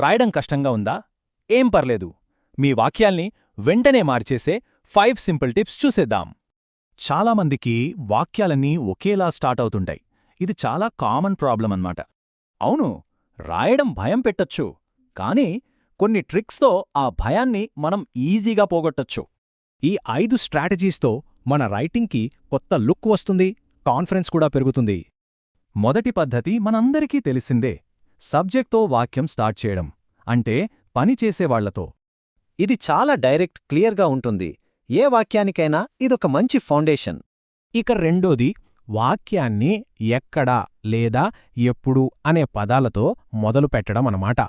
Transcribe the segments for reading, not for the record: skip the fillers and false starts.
రాయడం కష్టంగా ఉందా? ఏం పర్లేదు. మీ వాక్యాల్ని వెంటనే మార్చేసే 5 సింపుల్ టిప్స్ చూసేద్దాం. చాలామందికి వాక్యాలన్నీ ఒకేలా స్టార్ట్ అవుతుంటాయి. ఇది చాలా కామన్ ప్రాబ్లం అన్నమాట. అవును, రాయడం భయం పెట్టొచ్చు, కానీ కొన్ని ట్రిక్స్తో ఆ భయాన్ని మనం ఈజీగా పోగొట్టొచ్చు. ఈ 5 స్ట్రాటజీస్తో మన రైటింగ్కి కొత్త లుక్ వస్తుంది, కాన్ఫిడెన్స్ కూడా పెరుగుతుంది. మొదటి పద్ధతి మనందరికీ తెలిసిందే, సబ్జెక్ట్తో వాక్యం స్టార్ట్ చేయడం, అంటే పనిచేసేవాళ్లతో. ఇది చాలా డైరెక్ట్, క్లియర్గా ఉంటుంది. ఏ వాక్యానికైనా ఇదొక మంచి ఫౌండేషన్. ఇక రెండోది, వాక్యాన్ని ఎక్కడ లేదా ఎప్పుడు అనే పదాలతో మొదలు పెట్టడం అన్నమాట.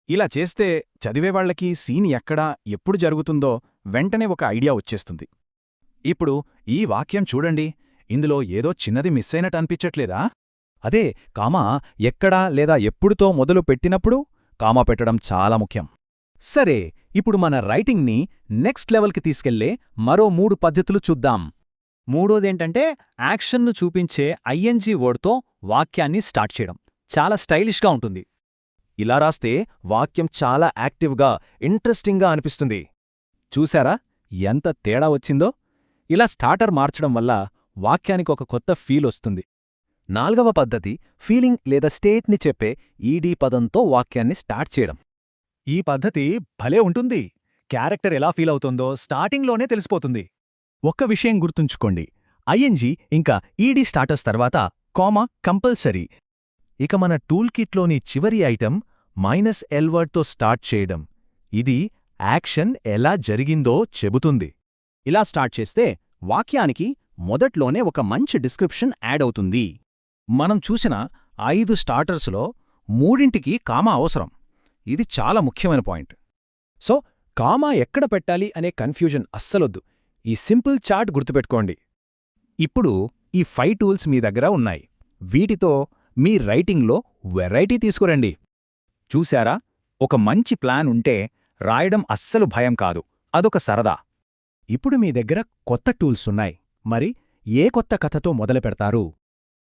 ఇలా చేస్తే చదివేవాళ్లకి సీన్ ఎక్కడ, ఎప్పుడు జరుగుతుందో వెంటనే ఒక ఐడియా వచ్చేస్తుంది. ఇప్పుడు ఈ వాక్యం చూడండి, ఇందులో ఏదో చిన్నది మిస్ అయినట్టు అనిపించట్లేదా? అదే కామా ఎక్కడ లేదా ఎప్పుడుతో మొదలు పెట్టినప్పుడు కామా పెట్టడం చాలా ముఖ్యం. సరే, ఇప్పుడు మన రైటింగ్ని నెక్స్ట్ లెవెల్కి తీసుకెళ్లే మరో 3 పద్ధతులు చూద్దాం. మూడోదేంటంటే యాక్షన్ను చూపించే ఐఎన్జీ వర్డ్తో వాక్యాన్ని స్టార్ట్ చేయడం. చాలా స్టైలిష్గా ఉంటుంది. ఇలా రాస్తే వాక్యం చాలా యాక్టివ్గా, ఇంట్రెస్టింగ్గా అనిపిస్తుంది. చూశారా ఎంత తేడా వచ్చిందో? ఇలా స్టార్టర్ మార్చడం వల్ల వాక్యానికి ఒక కొత్త ఫీల్ వస్తుంది. 4వ పద్ధతి, ఫీలింగ్ లేదా స్టేట్ని చెప్పే ఈడీ పదంతో వాక్యాన్ని స్టార్ట్ చేయడం. ఈ పద్ధతి భలే ఉంటుంది. క్యారెక్టర్ ఎలా ఫీల్ అవుతుందో స్టార్టింగ్లోనే తెలిసిపోతుంది. ఒక్క విషయం గుర్తుంచుకోండి, ఐఎన్జీ ఇంకా ఈడీ స్టార్టర్స్ తర్వాత కామా కంపల్సరీ. ఇక మన టూల్ కిట్లోని చివరి ఐటెం -L వర్డ్తో స్టార్ట్ చేయడం. ఇది యాక్షన్ ఎలా జరిగిందో చెబుతుంది. ఇలా స్టార్ట్ చేస్తే వాక్యానికి మొదట్లోనే ఒక మంచి డిస్క్రిప్షన్ యాడ్ అవుతుంది. మనం చూసిన 5 స్టార్టర్స్లో 3ంటికి కామా అవసరం. ఇది చాలా ముఖ్యమైన పాయింట్. సో కామా ఎక్కడ పెట్టాలి అనే కన్ఫ్యూజన్ అస్సలొద్దు. ఈ సింపుల్ చార్ట్ గుర్తుపెట్టుకోండి. ఇప్పుడు ఈ 5 టూల్స్ మీ దగ్గర ఉన్నాయి. వీటితో మీ రైటింగ్లో వెరైటీ తీసుకురండి. చూశారా, ఒక మంచి ప్లాన్ ఉంటే రాయడం అస్సలు భయం కాదు, అదొక సరదా. ఇప్పుడు మీ దగ్గర కొత్త టూల్స్ ఉన్నాయి. మరి ఏ కొత్త కథతో మొదలుపెడతారు?